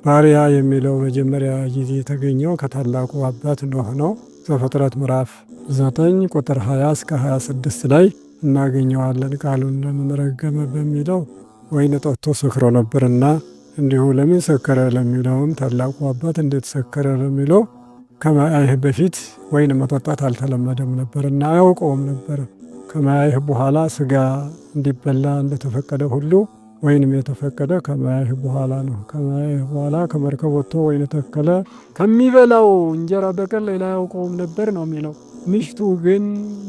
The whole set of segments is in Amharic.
ባሪያ የሚለው መጀመሪያ ጊዜ የተገኘው ከታላቁ አባት ኖህ ነው። ዘፍጥረት ምዕራፍ 9 ቁጥር 20 እስከ 26 ላይ እናገኘዋለን። ቃሉን ለምን ረገመ በሚለው ወይን ጠጥቶ ሰክሮ ነበርና፣ እንዲሁ ለምን ሰከረ ለሚለውም ታላቁ አባት እንዴት ሰከረ ለሚለው ከማያይህ በፊት ወይን መጠጣት አልተለመደም ነበርና አያውቀውም ነበር። ከማያይህ በኋላ ስጋ እንዲበላ እንደተፈቀደ ሁሉ ወይንም የተፈቀደ ከማያይህ በኋላ ነው። ከማያይህ በኋላ ከመርከብ ወጥቶ ወይን ተከለ። ከሚበላው እንጀራ በቀር ሌላ አያውቀውም ነበር ነው የሚለው። ሚስቱ ግን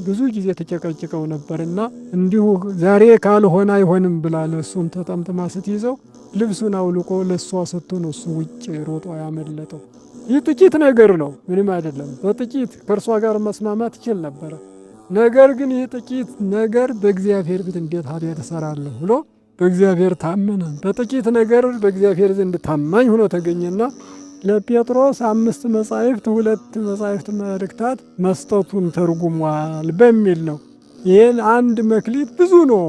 ብዙ ጊዜ ተጨቀጭቀው ነበርና እንዲሁ ዛሬ ካልሆነ አይሆንም ብላ ለእሱም ተጠምጥማ ስትይዘው ልብሱን አውልቆ ለእሷ ሰጥቶ ነው እሱ ውጭ ሮጦ ያመለጠው። ይህ ጥቂት ነገር ነው፣ ምንም አይደለም። በጥቂት ከእርሷ ጋር መስማማት ይችል ነበረ። ነገር ግን ይህ ጥቂት ነገር በእግዚአብሔር ፊት እንዴት ኃጢአት እሰራለሁ ብሎ በእግዚአብሔር ታመነ። በጥቂት ነገር በእግዚአብሔር ዘንድ ታማኝ ሆኖ ተገኘና ለጴጥሮስ 5 መጻሕፍት 2 መጻሕፍት መልእክታት መስጠቱን ተርጉሟል በሚል ነው። ይህን አንድ መክሊት ብዙ ነው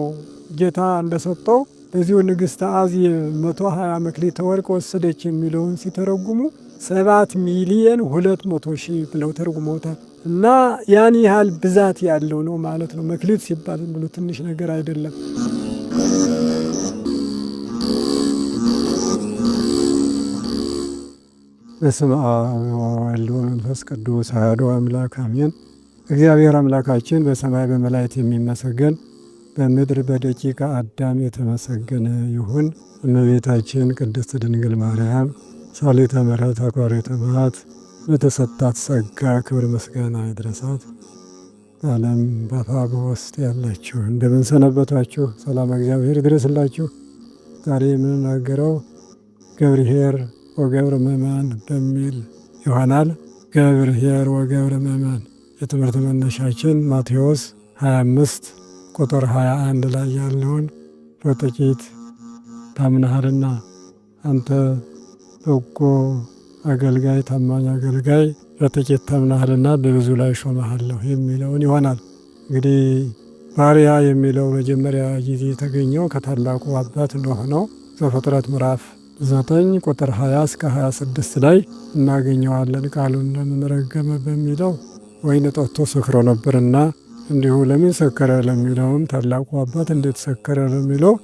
ጌታ እንደሰጠው በዚሁ ንግሥተ አዜብ 120 መክሊተ ወርቅ ወሰደች የሚለውን ሲተረጉሙ 7,200,000 ብለው ተርጉመውታል። እና ያን ያህል ብዛት ያለው ነው ማለት ነው። መክሊት ሲባል ብሎ ትንሽ ነገር አይደለም። በስመ አብ ወወልድ ወመንፈስ ቅዱስ አሐዱ አምላክ አሜን። እግዚአብሔር አምላካችን በሰማይ በመላእክት የሚመሰገን በምድር በደቂቀ አዳም የተመሰገነ ይሁን። እመቤታችን ቅድስት ድንግል ማርያም ሰዓሊተ ምሕረት አቁራሪተ መዓት በተሰጣት ጸጋ ክብር ምስጋና ይድረሳት። ዓለም በአፋ በውስጥ ያላችሁ እንደምን ሰነበታችሁ? ሰላም እግዚአብሔር ይድረስላችሁ። ዛሬ የምንናገረው ገብርኄር ወገብረ ምእመን በሚል ይሆናል። ገብርኄር ወገብረ ምእመን የትምህርት መነሻችን ማቴዎስ 25 ቁጥር 21 ላይ ያለውን በጥቂት ታምነሃልና አንተ በጎ አገልጋይ ታማኝ አገልጋይ በጥቂት ታምነሃልና በብዙ ላይ ሾመሃለሁ የሚለውን ይሆናል። እንግዲህ ባሪያ የሚለው መጀመሪያ ጊዜ የተገኘው ከታላቁ አባት ኖህ ነው። ዘፍጥረት ምዕራፍ 9 ቁጥር 20 እስከ 26 ላይ እናገኘዋለን። ቃሉን ለምን ረገመ በሚለው ወይን ጠጥቶ ሰክሮ ነበርና፣ እንዲሁ ለምን ሰከረ ለሚለውም ታላቁ አባት እንዴት ሰከረ ለሚለው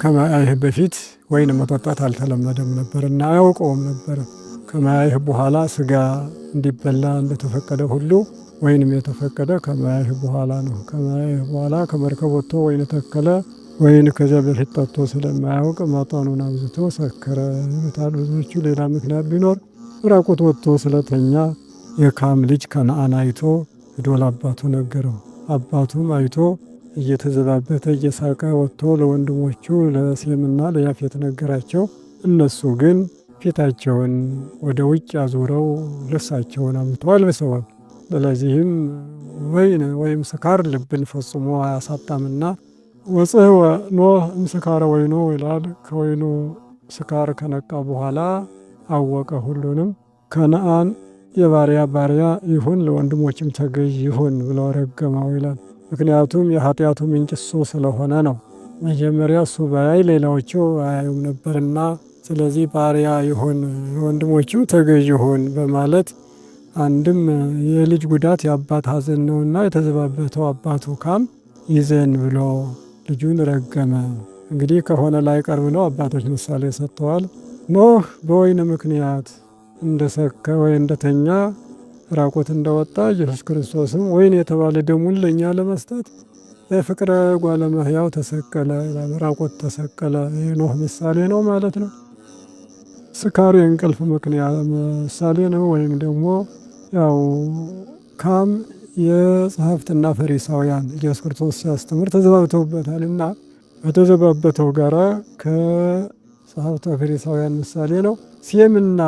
ከማያይህ በፊት ወይን መጠጣት አልተለመደም ነበርና አያውቀውም ነበር። ከማያይህ በኋላ ስጋ እንዲበላ እንደተፈቀደ ሁሉ ወይንም የተፈቀደ ከማያይህ በኋላ ነው። ከማያይህ በኋላ ከመርከብ ወጥቶ ወይን ተከለ። ወይን ከዚያ በፊት ጠጥቶ ስለማያውቅ መጠኑን አብዝቶ ሰከረ ይሉታል ብዙዎቹ። ሌላ ምክንያት ቢኖር ራቁት ወጥቶ ስለተኛ የካም ልጅ ከነዓን አይቶ ሄዶ ለአባቱ ነገረው። አባቱም አይቶ እየተዘባበተ እየሳቀ ወጥቶ ለወንድሞቹ ለሴምና ለያፌት ነገራቸው። እነሱ ግን ፊታቸውን ወደ ውጭ አዙረው ልብሳቸውን አምጥተው አልብሰዋል። ስለዚህም ወይን ወይም ስካር ልብን ፈጽሞ አያሳጣምና ወጽሕወ ኖህ እምስካረ ወይኑ ይላል። ከወይኑ ስካር ከነቃ በኋላ አወቀ ሁሉንም። ከነዓን የባሪያ ባሪያ ይሁን ለወንድሞችም ተገዥ ይሁን ብለው ረገመው ይላል። ምክንያቱም የኃጢአቱ ምንጭ እሱ ስለሆነ ነው። መጀመሪያ እሱ ባያይ ሌላዎቹ አያዩም ነበርና፣ ስለዚህ ባሪያ ይሁን ለወንድሞቹ ተገዥ ይሁን በማለት አንድም የልጅ ጉዳት የአባት ሐዘን ነውና የተዘባበተው አባቱ ካም ይዘን ብሎ ልጁን ረገመ። እንግዲህ ከሆነ ላይ ቀር ብለው አባቶች ምሳሌ ሰጥተዋል። ኖህ በወይን ምክንያት እንደሰከ ወይ እንደተኛ ራቆት እንደወጣ ኢየሱስ ክርስቶስም ወይን የተባለ ደሙን ለእኛ ለመስጠት በፍቅረ ጓለ እመሕያው ተሰቀለ፣ ራቆት ተሰቀለ። የኖህ ምሳሌ ነው ማለት ነው። ስካሩ የእንቅልፍ ምክንያት ምሳሌ ነው። ወይም ደግሞ ያው ካም የጸሐፍትና ፈሪሳውያን ኢየሱስ ክርስቶስ ሲያስተምር ተዘባብተውበታል እና በተዘባበተው ጋራ ከጸሐፍተ ፈሪሳውያን ምሳሌ ነው። ሴምና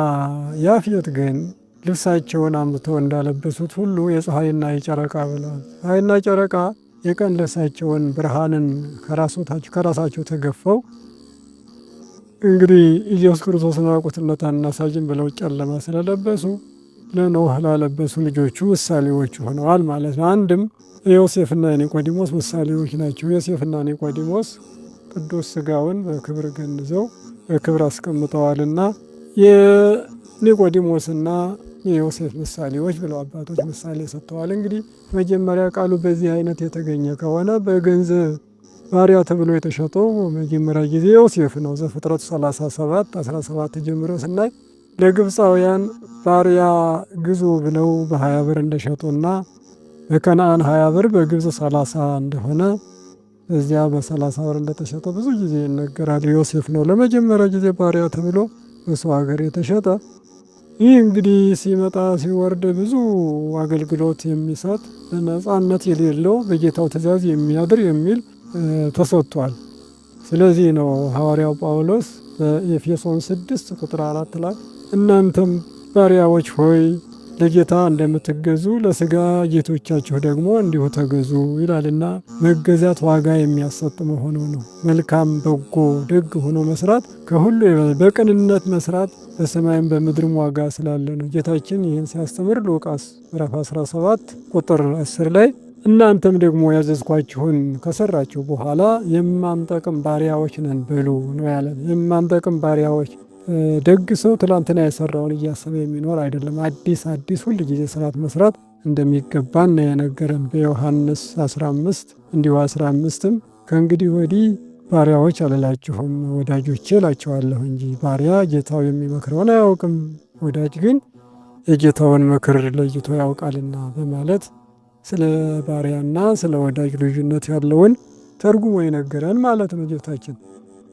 ያፌት ግን ልብሳቸውን አምጥተው እንዳለበሱት ሁሉ የፀሐይና የጨረቃ ብለዋል። ፀሐይና ጨረቃ የቀን ልብሳቸውን ብርሃንን ከራሳቸው ተገፈው እንግዲህ ኢየሱስ ክርስቶስን ራቁትነት አናሳይም ብለው ጨለማ ስለለበሱ ለኖህ ላለበሱ ልጆቹ ምሳሌዎቹ ሆነዋል ማለት ነው። አንድም ዮሴፍና ኒቆዲሞስ ምሳሌዎች ናቸው። ዮሴፍና ኒቆዲሞስ ቅዱስ ሥጋውን በክብር ገንዘው በክብር አስቀምጠዋልና የኒቆዲሞስና የዮሴፍ ምሳሌዎች ብለው አባቶች ምሳሌ ሰጥተዋል። እንግዲህ መጀመሪያ ቃሉ በዚህ አይነት የተገኘ ከሆነ በገንዘብ ባሪያ ተብሎ የተሸጠው መጀመሪያ ጊዜ ዮሴፍ ነው። ዘፍጥረት 37:17 ጀምሮ ስናይ ለግብፃውያን ባሪያ ግዙ ብለው በ20 ብር እንደሸጡና በከነአን 20 ብር በግብፅ 30 እንደሆነ እዚያ በ30 ብር እንደተሸጠ ብዙ ጊዜ ይነገራል። ዮሴፍ ነው ለመጀመሪያ ጊዜ ባሪያ ተብሎ በሰው ሀገር የተሸጠ። ይህ እንግዲህ ሲመጣ ሲወርድ ብዙ አገልግሎት የሚሰጥ ነፃነት የሌለው በጌታው ትእዛዝ የሚያድር የሚል ተሰጥቷል። ስለዚህ ነው ሐዋርያው ጳውሎስ በኤፌሶን 6:4 ላይ እናንተም ባሪያዎች ሆይ ለጌታ እንደምትገዙ ለሥጋ ጌቶቻችሁ ደግሞ እንዲሁ ተገዙ ይላልና መገዛት ዋጋ የሚያሰጥ መሆኑ ነው። መልካም በጎ ደግ ሆኖ መስራት ከሁሉ በቅንነት መስራት በሰማይም በምድርም ዋጋ ስላለ ነው። ጌታችን ይህን ሲያስተምር ሉቃስ ምዕራፍ 17:10 ላይ እናንተም ደግሞ ያዘዝኳችሁን ከሰራችሁ በኋላ የማንጠቅም ባሪያዎች ነን በሉ ነው ያለን። የማንጠቅም ባሪያዎች ደግ ሰው ትላንትና የሰራውን እያሰበ የሚኖር አይደለም። አዲስ ሁል ጊዜ ስርዓት መስራት እንደሚገባን ነው የነገረን በዮሐንስ 15 እንዲሁ 15ም ከእንግዲህ ወዲህ ባሪያዎች አልላችሁም ወዳጆቼ እላችኋለሁ እንጂ ባሪያ ጌታው የሚመክረውን አያውቅም፣ ወዳጅ ግን የጌታውን ምክር ለይቶ ያውቃልና በማለት ስለ ባሪያና ስለ ወዳጅ ልዩነት ያለውን ተርጉሞ የነገረን ማለት ነው ጌታችን።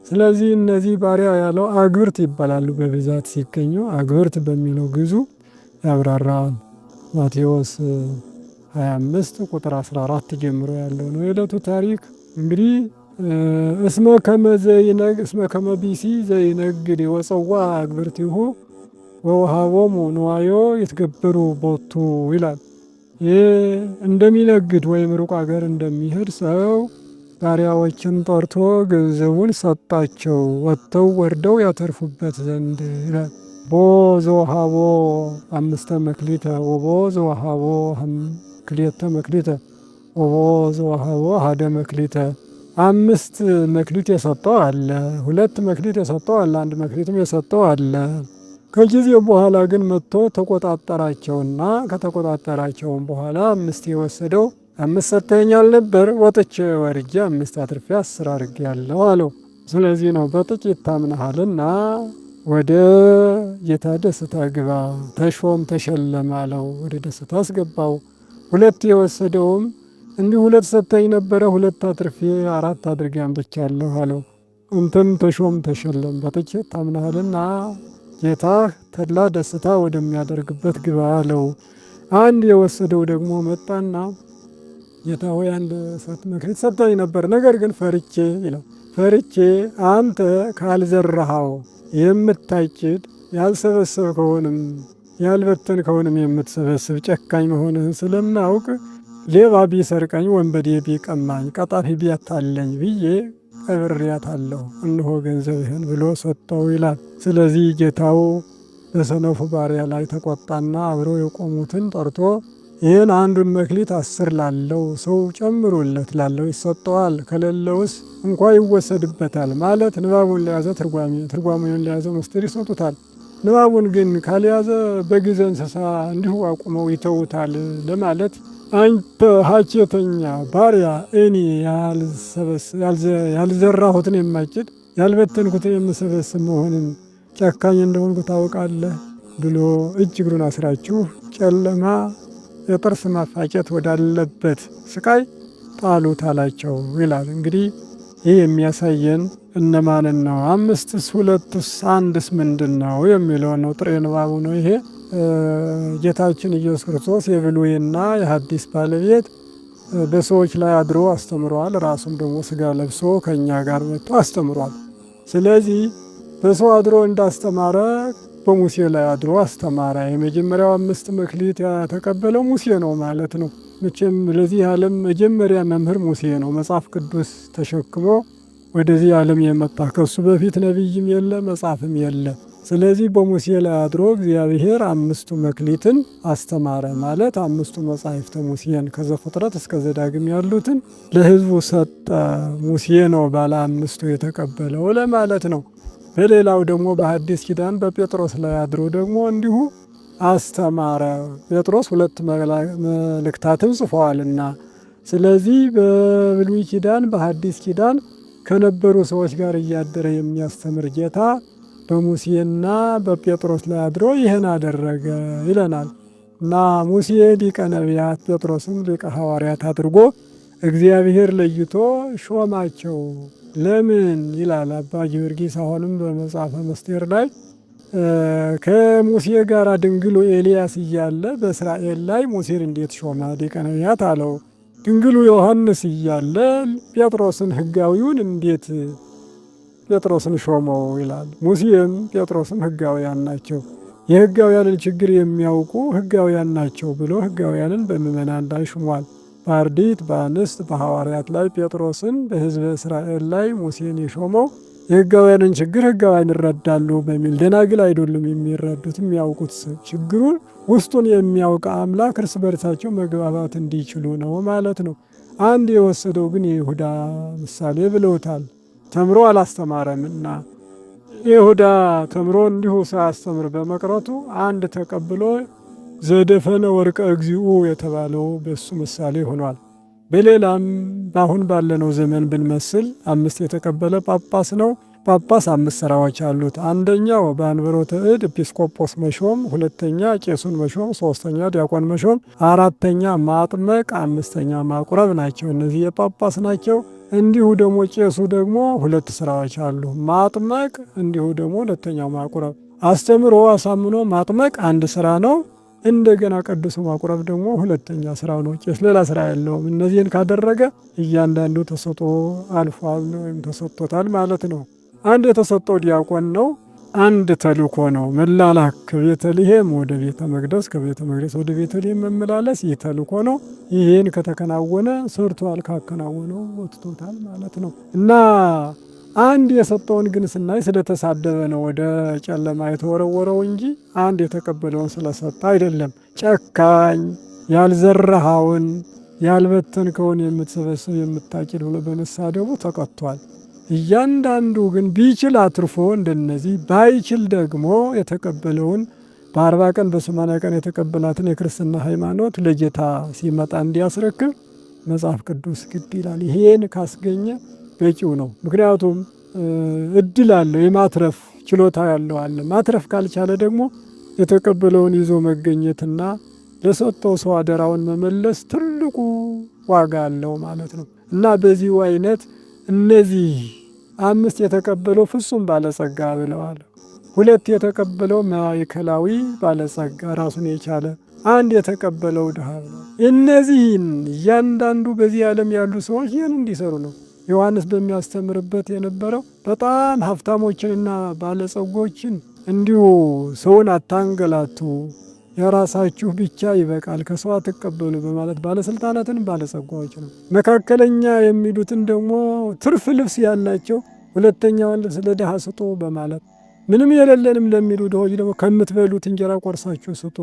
ስለዚህ እነዚህ ባሪያ ያለው አግብርት ይባላሉ። በብዛት ሲገኙ አግብርት በሚለው ግዙ ያብራራል። ማቴዎስ 25:14 ጀምሮ ያለው ነው የዕለቱ ታሪክ። እንግዲህ እስመ ከመ ቢሲ ዘይነግድ ወፀዋ አግብርቲሁ ወውሃቦሙ ንዋዮ ይትገበሩ ቦቱ ይላል። ይህ እንደሚነግድ ወይም ሩቅ ሀገር እንደሚሄድ ሰው ባሪያዎችን ጠርቶ ገንዘቡን ሰጣቸው ወጥተው ወርደው ያተርፉበት ዘንድ ይላል። ቦ ዘወሃቦ 5 መክሊተ ወቦ ዘወሃቦ 2 መክሊተ ወቦ ዘወሃቦ 1 መክሊተ። 5 መክሊት የሰጠው አለ፣ 2 መክሊት የሰጠው አለ፣ 1 መክሊትም የሰጠው አለ። ከጊዜ በኋላ ግን መጥቶ ተቆጣጠራቸውና ከተቆጣጠራቸውም በኋላ 5 የወሰደው 5 ሰጥተኸኛል ነበር፣ ወጥቼ ወርጄ 5 አትርፌ 10 አድርጌአለሁ አለው። ስለዚህ ነው በጥቂት ታምነሃልና ወደ ጌታ ደስታ ግባ፣ ተሾም ተሸለም አለው። ወደ ደስታ አስገባው። 2 የወሰደውም እንዲህ 2 ሰጥተኸኝ ነበረ፣ 2 አትርፌ 4 አድርጌ አምጥቻለሁ አለው። እንትን ተሾም ተሸለም በጥቂት ታምነሃልና ጌታህ ተድላ ደስታ ወደሚያደርግበት ግባ አለው። 1 የወሰደው ደግሞ መጣና ጌታ ሆይ 1 መክሊት ሰጥተኸኝ ነበር፣ ነገር ግን ፈርቼ ይላል። ፈርቼ አንተ ካልዘራኸው የምታጭድ ያልሰበሰብከውንም ያልበተንከውንም የምትሰበስብ ጨካኝ መሆንህን ስለማውቅ ሌባ ቢሰርቀኝ፣ ወንበዴ ቢቀማኝ፣ ቀጣፊ ቢያታለኝ ብዬ ቀብሬያታለሁ፣ እነሆ ገንዘብህን ብሎ ሰጠው ይላል። ስለዚህ ጌታው በሰነፉ ባሪያ ላይ ተቆጣና አብረው የቆሙትን ጠርቶ ይህን 1 መክሊት 10 ላለው ሰው ጨምሩለት፣ ላለው ይሰጠዋል፣ ከሌለውስ እንኳ ይወሰድበታል ማለት ንባቡን ለያዘ ትርጓሜውን ለያዘ ምስጢር ይሰጡታል። ንባቡን ግን ካልያዘ በግዘ እንስሳ እንዲሁ አቁመው ይተውታል ለማለት አንተ ሀኬተኛ ባሪያ እኔ ያልዘራሁትን የማጭድ ያልበተንኩትን የምሰበስብ መሆንን ጨካኝ እንደሆንኩ ታውቃለህ ብሎ እጅ እግሩን አስራችሁ ጨለማ የጥርስ ማፋጨት ወዳለበት ስቃይ ጣሉት አላቸው ይላል። እንግዲህ ይህ የሚያሳየን እነማንን ነው? 5ስ 2ስ 1ስ ምንድን ነው የሚለው ነው። ጥሬ ንባቡ ነው ይሄ። ጌታችን ኢየሱስ ክርስቶስ የብሉይና የሐዲስ ባለቤት በሰዎች ላይ አድሮ አስተምሯል። ራሱም ደግሞ ስጋ ለብሶ ከእኛ ጋር መጥቶ አስተምሯል። ስለዚህ በሰው አድሮ እንዳስተማረ በሙሴ ላይ አድሮ አስተማረ። የመጀመሪያው 5 መክሊት የተቀበለው ሙሴ ነው ማለት ነው። መቼም ለዚህ ዓለም መጀመሪያ መምህር ሙሴ ነው። መጽሐፍ ቅዱስ ተሸክሞ ወደዚህ ዓለም የመጣ ከሱ በፊት ነቢይም የለ መጽሐፍም የለ። ስለዚህ በሙሴ ላይ አድሮ እግዚአብሔር 5 መክሊትን አስተማረ ማለት 5 መጻሕፍተ ሙሴን ከዘፍጥረት እስከ ዘዳግም ያሉትን ለሕዝቡ ሰጠ። ሙሴ ነው ባለ 5ቱ የተቀበለው ለማለት ነው። በሌላው ደግሞ በሐዲስ ኪዳን በጴጥሮስ ላይ አድሮ ደግሞ እንዲሁ አስተማረ። ጴጥሮስ 2 መልእክታትን ጽፈዋልና። ስለዚህ በብሉይ ኪዳን በሐዲስ ኪዳን ከነበሩ ሰዎች ጋር እያደረ የሚያስተምር ጌታ በሙሴና በጴጥሮስ ላይ አድሮ ይህን አደረገ ይለናል። እና ሙሴ ሊቀ ነቢያት ጴጥሮስም ሊቀ ሐዋርያት አድርጎ እግዚአብሔር ለይቶ ሾማቸው። ለምን ይላል አባ ጊዮርጊስ አሁንም በመጽሐፈ ምስጢር ላይ ከሙሴ ጋር ድንግሉ ኤልያስ እያለ በእስራኤል ላይ ሙሴን እንዴት ሾመ ሊቀ ነቢያት አለው። ድንግሉ ዮሐንስ እያለ ጴጥሮስን ሕጋዊውን እንዴት ጴጥሮስን ሾመው ይላል። ሙሴም ጴጥሮስም ሕጋውያን ናቸው። የሕጋውያንን ችግር የሚያውቁ ሕጋውያን ናቸው ብሎ ሕጋውያንን በምእመናን ላይ ሹሟል። በአርድእት በአንስት በሐዋርያት ላይ ጴጥሮስን በሕዝበ እስራኤል ላይ ሙሴን የሾመው የሕጋውያንን ችግር ሕጋውያን ይረዳሉ በሚል ደናግል አይደሉም የሚረዱት የሚያውቁት ችግሩን ውስጡን የሚያውቅ አምላክ እርስ በርሳቸው መግባባት እንዲችሉ ነው ማለት ነው። አንድ የወሰደው ግን የይሁዳ ምሳሌ ብለውታል። ተምሮ አላስተማረምና ይሁዳ ተምሮ እንዲሁ ሳያስተምር በመቅረቱ አንድ ተቀብሎ ዘደፈነ ወርቀ እግዚኡ የተባለው በሱ ምሳሌ ሆኗል። በሌላም በአሁን ባለነው ዘመን ብንመስል 5 የተቀበለ ጳጳስ ነው። ጳጳስ 5 ስራዎች አሉት። አንደኛው በአንብሮተ እድ ኤጲስቆጶስ መሾም፣ ሁለተኛ ቄሱን መሾም፣ ሶስተኛ ዲያቆን መሾም፣ አራተኛ ማጥመቅ፣ አምስተኛ ማቁረብ ናቸው። እነዚህ የጳጳስ ናቸው። እንዲሁ ደግሞ ቄሱ ደግሞ 2 ስራዎች አሉ። ማጥመቅ እንዲሁ ደግሞ ሁለተኛው ማቁረብ። አስተምሮ አሳምኖ ማጥመቅ አንድ ስራ ነው። እንደገና ቀድሶ ማቁረብ ደግሞ ሁለተኛ ስራው ነው። ቄስ ሌላ ስራ የለውም። እነዚህን ካደረገ እያንዳንዱ ተሰጥኦ አልፏል ወይም ተሰጥቶታል ማለት ነው። አንድ የተሰጠው ዲያቆን ነው። አንድ ተልእኮ ነው፣ መላላክ ከቤተልሔም ወደ ቤተ መቅደስ ከቤተ መቅደስ ወደ ቤተልሔም መመላለስ። ይህ ተልእኮ ነው። ይህን ከተከናወነ ሰርቷል፣ ካከናወነው ወጥቶታል ማለት ነው። እና አንድ የሰጠውን ግን ስናይ ስለተሳደበ ነው ወደ ጨለማ የተወረወረው እንጂ አንድ የተቀበለውን ስለሰጠ አይደለም። ጨካኝ፣ ያልዘራኸውን ያልበተንከውን የምትሰበስብ የምታጭድ ብሎ በመሳደቡ ተቀጥቷል። እያንዳንዱ ግን ቢችል አትርፎ እንደነዚህ ባይችል ደግሞ የተቀበለውን በ40 ቀን በ80 ቀን የተቀበላትን የክርስትና ሃይማኖት ለጌታ ሲመጣ እንዲያስረክብ መጽሐፍ ቅዱስ ግድ ይላል። ይሄን ካስገኘ በቂው ነው። ምክንያቱም እድል አለው፣ የማትረፍ ችሎታ ያለው አለ። ማትረፍ ካልቻለ ደግሞ የተቀበለውን ይዞ መገኘትና ለሰጠው ሰው አደራውን መመለስ ትልቁ ዋጋ አለው ማለት ነው። እና በዚሁ አይነት እነዚህ 5 የተቀበለው ፍጹም ባለጸጋ ብለዋል። 2 የተቀበለው ማዕከላዊ ባለጸጋ ራሱን የቻለ፣ አንድ የተቀበለው ድሃ ነው። እነዚህን እያንዳንዱ በዚህ ዓለም ያሉ ሰዎች ይህን እንዲሰሩ ነው ዮሐንስ በሚያስተምርበት የነበረው። በጣም ሀብታሞችንና ባለጸጎችን እንዲሁ ሰውን አታንገላቱ፣ የራሳችሁ ብቻ ይበቃል፣ ከሰው አትቀበሉ በማለት ባለስልጣናትን ባለጸጋዎች ነው። መካከለኛ የሚሉትን ደግሞ ትርፍ ልብስ ያላቸው ሁለተኛውን ልብስ ለድሃ ስጡ በማለት ምንም የሌለንም ለሚሉ ድሆች ደግሞ ከምትበሉት እንጀራ ቆርሳችሁ ስጡ።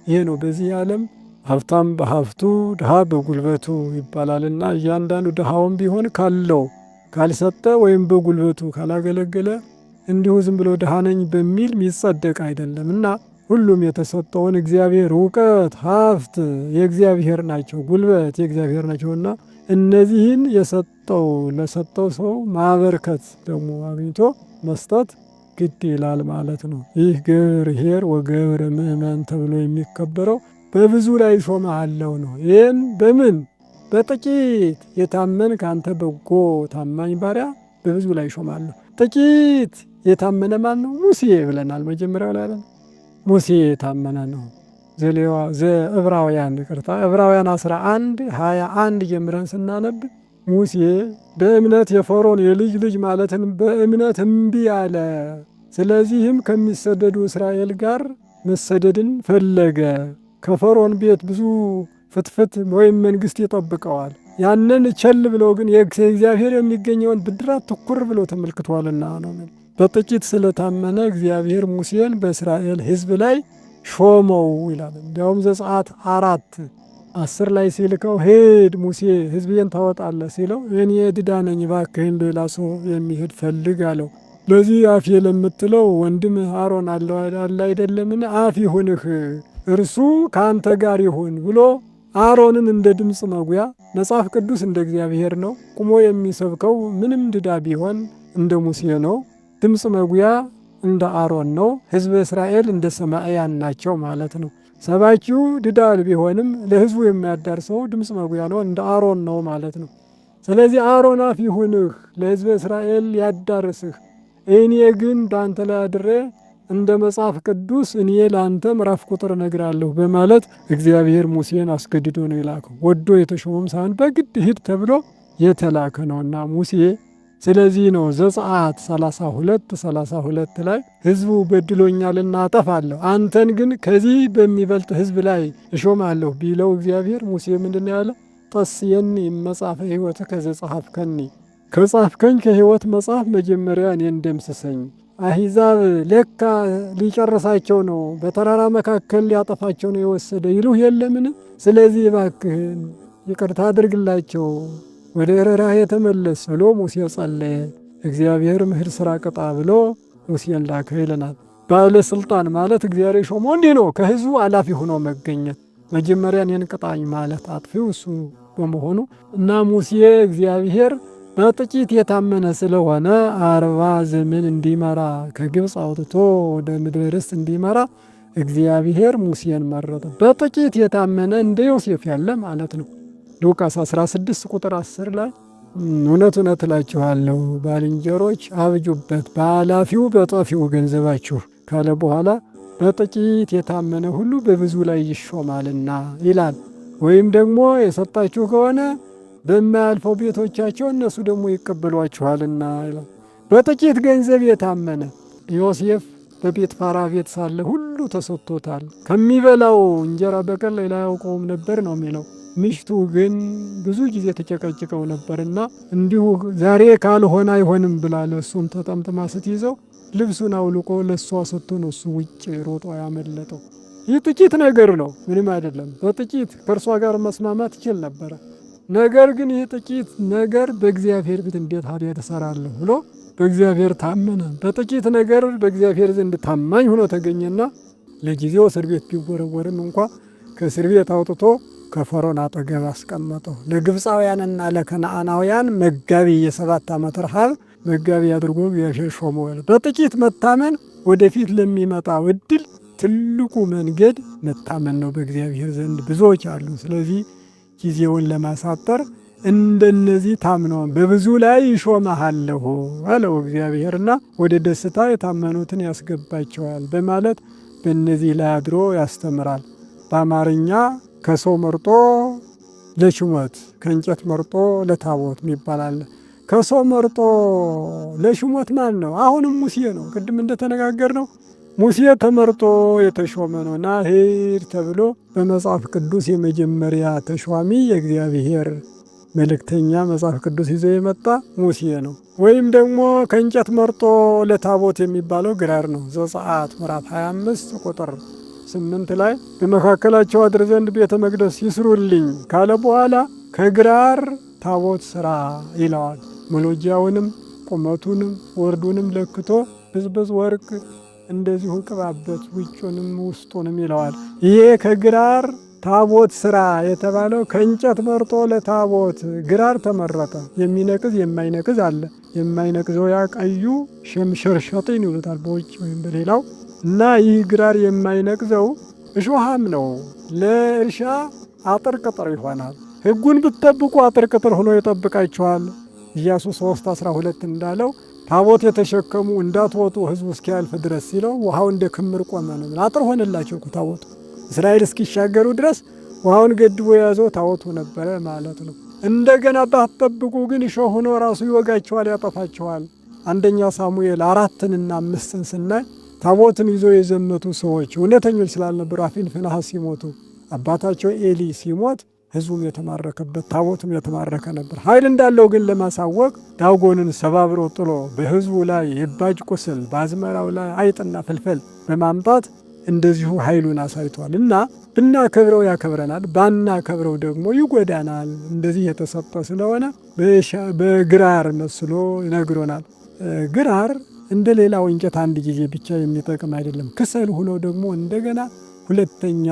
ይሄ ነው በዚህ ዓለም ሀብታም በሀብቱ ድሃ በጉልበቱ ይባላልና እያንዳንዱ ድሃውም ቢሆን ካለው ካልሰጠ ወይም በጉልበቱ ካላገለገለ እንዲሁ ዝም ብሎ ድሃ ነኝ በሚል የሚጸደቅ አይደለም። እና ሁሉም የተሰጠውን እግዚአብሔር እውቀት፣ ሀብት የእግዚአብሔር ናቸው፣ ጉልበት የእግዚአብሔር ናቸውና እነዚህን የሰጠው ለሰጠው ሰው ማበርከት ደግሞ አግኝቶ መስጠት ግድ ይላል ማለት ነው። ይህ ገብርኄር ወገብረ ምእመን ተብሎ የሚከበረው በብዙ ላይ ሾመሃለሁ ነው። ይህን በምን በጥቂት የታመንክ አንተ በጎ ታማኝ ባሪያ በብዙ ላይ ሾማለሁ። ጥቂት የታመነ ማን ነው? ሙሴ ብለናል መጀመሪያው ላይ ሙሴ የታመነ ነው። ዕብራውያን ዕብራውያን 11:21 ጀምረን ስናነብ ሙሴ በእምነት የፈርዖን የልጅ ልጅ ማለትን በእምነት እምቢ አለ። ስለዚህም ከሚሰደዱ እስራኤል ጋር መሰደድን ፈለገ። ከፈርዖን ቤት ብዙ ፍትፍት ወይም መንግስት ይጠብቀዋል። ያንን ቸል ብለው ግን የእግዚአብሔር የሚገኘውን ብድራት ትኩር ብለው ተመልክቷልና ነው። በጥቂት ስለታመነ እግዚአብሔር ሙሴን በእስራኤል ሕዝብ ላይ ሾመው ይላል። እንዲያውም ዘጸአት 4:10 ላይ ሲልከው ሄድ ሙሴ ሕዝቤን ታወጣለህ ሲለው እኔ ድዳ ነኝ፣ እባክህን ሌላ ሰው የሚሄድ ፈልግ አለው። ለዚህ አፍ ለምትለው ወንድም አሮን አለ አይደለምን? አፍ ይሁንህ እርሱ ከአንተ ጋር ይሁን ብሎ አሮንን እንደ ድምፅ መጉያ። መጽሐፍ ቅዱስ እንደ እግዚአብሔር ነው። ቁሞ የሚሰብከው ምንም ድዳ ቢሆን እንደ ሙሴ ነው። ድምፅ መጉያ እንደ አሮን ነው። ሕዝበ እስራኤል እንደ ሰማዕያን ናቸው ማለት ነው። ሰባኪው ድዳ ቢሆንም ለሕዝቡ የሚያዳርሰው ድምፅ መጉያ ነው፣ እንደ አሮን ነው ማለት ነው። ስለዚህ አሮን አፍ ይሁንህ ለሕዝበ እስራኤል ያዳርስህ፣ እኔ ግን በአንተ ላይ አድሬ እንደ መጽሐፍ ቅዱስ እኔ ለአንተ ምዕራፍ ቁጥር እነግራለሁ በማለት እግዚአብሔር ሙሴን አስገድዶ ነው የላከው። ወዶ የተሾመም ሳይሆን በግድ ሂድ ተብሎ የተላከ ነውና ሙሴ። ስለዚህ ነው ዘጸአት 32 ላይ ሕዝቡ በድሎኛልና አጠፋለሁ፣ አንተን ግን ከዚህ በሚበልጥ ሕዝብ ላይ እሾማለሁ ቢለው እግዚአብሔር ሙሴ ምንድን ያለ? ጠስየኒ መጽሐፈ ሕይወት ከዘጸሐፍከኒ፣ ከጻፍከኝ ከሕይወት መጽሐፍ መጀመሪያ እኔን ደምስሰኝ። አሕዛብ ለካ ሊጨርሳቸው ነው፣ በተራራ መካከል ሊያጠፋቸው ነው የወሰደ ይሉህ የለምን? ስለዚህ እባክህን ይቅርታ አድርግላቸው፣ ወደ ርኅራኄ ተመለስ ብሎ ሙሴ ጸለየ። እግዚአብሔር ምህር ስራ ቅጣ ብሎ ሙሴን ላከ ይለናል። ባለስልጣን ማለት እግዚአብሔር ሾሞ እንዲህ ነው፣ ከሕዝቡ አላፊ ሆኖ መገኘት። መጀመሪያ እኔን ቅጣኝ ማለት አጥፊው እሱ በመሆኑ እና ሙሴ እግዚአብሔር በጥቂት የታመነ ስለሆነ 40 ዘመን እንዲመራ ከግብፅ አውጥቶ ወደ ምድረ ርስት እንዲመራ እግዚአብሔር ሙሴን መረጠ። በጥቂት የታመነ እንደ ዮሴፍ ያለ ማለት ነው። ሉቃስ 16 ቁጥር 10 ላይ እውነት እውነት እላችኋለሁ ባልንጀሮች አብጁበት፣ በኃላፊው በጠፊው ገንዘባችሁ ካለ በኋላ በጥቂት የታመነ ሁሉ በብዙ ላይ ይሾማልና ይላል። ወይም ደግሞ የሰጣችሁ ከሆነ በማያልፈው ቤቶቻቸው እነሱ ደግሞ ይቀበሏችኋልና ይላል። በጥቂት ገንዘብ የታመነ ዮሴፍ በጲጥፋራ ቤት ሳለ ሁሉ ተሰጥቶታል። ከሚበላው እንጀራ በቀር ሌላ ያውቀውም ነበር ነው የሚለው። ምሽቱ ግን ብዙ ጊዜ ተጨቀጭቀው ነበርና እንዲሁ ዛሬ ካልሆነ አይሆንም ብላ ለእሱም ተጠምጥማ ስትይዘው ልብሱን አውልቆ ለእሷ ሰጥቶ ነው እሱ ውጭ ሮጦ ያመለጠው። ይህ ጥቂት ነገር ነው፣ ምንም አይደለም። በጥቂት ከእርሷ ጋር መስማማት ይችል ነበረ። ነገር ግን ይህ ጥቂት ነገር በእግዚአብሔር ቤት እንዴት ኃጢአት እሰራለሁ ብሎ በእግዚአብሔር ታመነ። በጥቂት ነገር በእግዚአብሔር ዘንድ ታማኝ ሆኖ ተገኘና ለጊዜው እስር ቤት ቢወረወርም እንኳ ከእስር ቤት አውጥቶ ከፈርዖን አጠገብ አስቀመጠው። ለግብፃውያንና ለከነዓናውያን መጋቢ የ7 ዓመት ረሃብ መጋቢ አድርጎ ሾመው። በጥቂት መታመን ወደፊት ለሚመጣው እድል ትልቁ መንገድ መታመን ነው በእግዚአብሔር ዘንድ። ብዙዎች አሉ። ስለዚህ ጊዜውን ለማሳጠር እንደነዚህ ታምነው በብዙ ላይ ይሾመሃለሁ አለው እግዚአብሔርና ወደ ደስታ የታመኑትን ያስገባቸዋል በማለት በእነዚህ ላይ አድሮ ያስተምራል። በአማርኛ ከሰው መርጦ ለሹመት ከእንጨት መርጦ ለታቦት ይባላል። ከሰው መርጦ ለሹመት ማን ነው? አሁንም ሙሴ ነው። ቅድም እንደተነጋገር ነው ሙሴ ተመርጦ የተሾመ ነው እና ሂድ ተብሎ በመጽሐፍ ቅዱስ የመጀመሪያ ተሿሚ የእግዚአብሔር መልእክተኛ መጽሐፍ ቅዱስ ይዞ የመጣ ሙሴ ነው። ወይም ደግሞ ከእንጨት መርጦ ለታቦት የሚባለው ግራር ነው። ዘጸአት ምዕራፍ 25 ቁጥር 8 ላይ በመካከላቸው አድር ዘንድ ቤተ መቅደስ ይስሩልኝ ካለ በኋላ ከግራር ታቦት ስራ ይለዋል። መሎጊያውንም ቁመቱንም ወርዱንም ለክቶ ብዝብዝ ወርቅ እንደዚሁ ቅባበት ውጩንም ውስጡንም ይለዋል። ይሄ ከግራር ታቦት ስራ የተባለው ከእንጨት መርጦ ለታቦት ግራር ተመረጠ። የሚነቅዝ የማይነቅዝ አለ። የማይነቅዘው ያ ቀዩ ሸምሸርሸጢን ይሉታል በውጭ ወይም በሌላው እና ይህ ግራር የማይነቅዘው እሾሃም ነው። ለእርሻ አጥር ቅጥር ይሆናል። ሕጉን ብትጠብቁ አጥር ቅጥር ሆኖ ይጠብቃችኋል። ኢያሱ 3:12 እንዳለው ታቦት የተሸከሙ እንዳትወጡ ሕዝቡ እስኪያልፍ ድረስ ሲለው ውሃው እንደ ክምር ቆመ ነው። አጥር ሆነላቸው እኮ ታቦቱ እስራኤል እስኪሻገሩ ድረስ ውሃውን ገድቦ የያዘው ታቦቱ ነበረ ማለት ነው። እንደገና ባትጠብቁ ግን እሾህ ሆኖ ራሱ ይወጋቸዋል፣ ያጠፋቸዋል። አንደኛ ሳሙኤል 4ና 5 ስናይ ታቦትን ይዞ የዘመቱ ሰዎች እውነተኞች ስላልነበሩ አፊን ፊንሐስ ሲሞቱ አባታቸው ኤሊ ሲሞት ሕዝቡም የተማረከበት ታቦትም የተማረከ ነበር። ኃይል እንዳለው ግን ለማሳወቅ ዳጎንን ሰባብሮ ጥሎ በሕዝቡ ላይ የባጅ ቁስል በአዝመራው ላይ አይጥና ፍልፈል በማምጣት እንደዚሁ ኃይሉን አሳይቷል እና ብናከብረው ያከብረናል፣ ባናከብረው ደግሞ ይጎዳናል። እንደዚህ የተሰጠ ስለሆነ በግራር መስሎ ይነግሮናል። ግራር እንደ ሌላው እንጨት አንድ ጊዜ ብቻ የሚጠቅም አይደለም። ክሰል ሆኖ ደግሞ እንደገና ሁለተኛ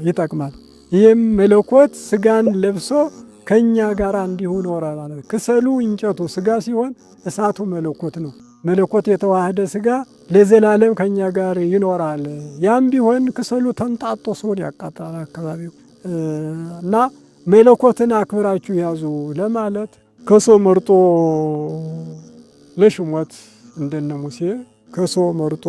ይጠቅማል። ይህም መለኮት ስጋን ለብሶ ከኛ ጋር እንዲሁ ኖረ ማለት ነው። ክሰሉ እንጨቱ ስጋ ሲሆን እሳቱ መለኮት ነው። መለኮት የተዋህደ ስጋ ለዘላለም ከኛ ጋር ይኖራል። ያም ቢሆን ክሰሉ ተንጣጦ ሰውን ያቃጥላል አካባቢው እና መለኮትን አክብራችሁ ያዙ ለማለት ከሰው መርጦ ለሹመት እንደነ ሙሴ ከሰው መርጦ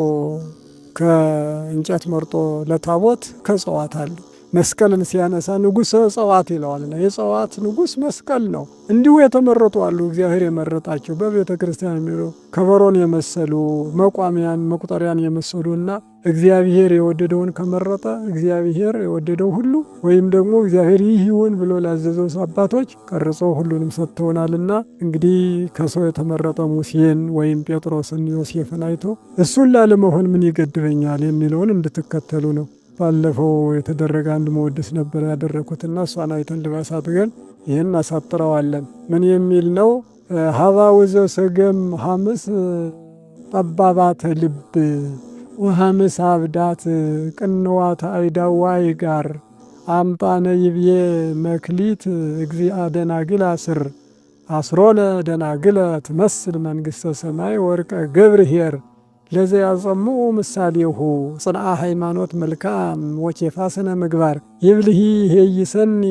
ከእንጨት መርጦ ለታቦት ከእጽዋት አሉ። መስቀልን ሲያነሳ ንጉሠ እጽዋት ይለዋልና የእጽዋት ንጉሥ መስቀል ነው። እንዲሁ የተመረጡ አሉ። እግዚአብሔር የመረጣቸው በቤተ ክርስቲያን የሚሉ ከበሮን የመሰሉ መቋሚያን መቁጠሪያን የመሰሉና እግዚአብሔር የወደደውን ከመረጠ እግዚአብሔር የወደደው ሁሉ ወይም ደግሞ እግዚአብሔር ይህ ይሁን ብሎ ላዘዘው አባቶች ቀርጾ ሁሉንም ሰጥተውናልና እንግዲህ ከሰው የተመረጠ ሙሴን ወይም ጴጥሮስን ዮሴፍን አይቶ እሱን ላለመሆን ምን ይገድበኛል የሚለውን እንድትከተሉ ነው። ባለፈው የተደረገ አንድ መወድስ ነበር ያደረኩትና እሷን አይተን ልባሳት ግን ይህን አሳጥረዋለን። ምን የሚል ነው? ሀባው ዘሰገም ሐምስ ጠባባተ ልብ ወሐምስ አብዳት ቅንዋት አይዳዋይ ጋር አምጣነ ይብዬ መክሊት እግዚአ ደናግል አስር አስሮነ ደናግለ ትመስል መንግሥተ ሰማይ ወርቀ ገብርኄር ለዘያጸምዑ ምሳሌሁ ጽንዓ ሃይማኖት መልካም ወኬፋ ስነ ምግባር ይብልሂ ሄይሰኒ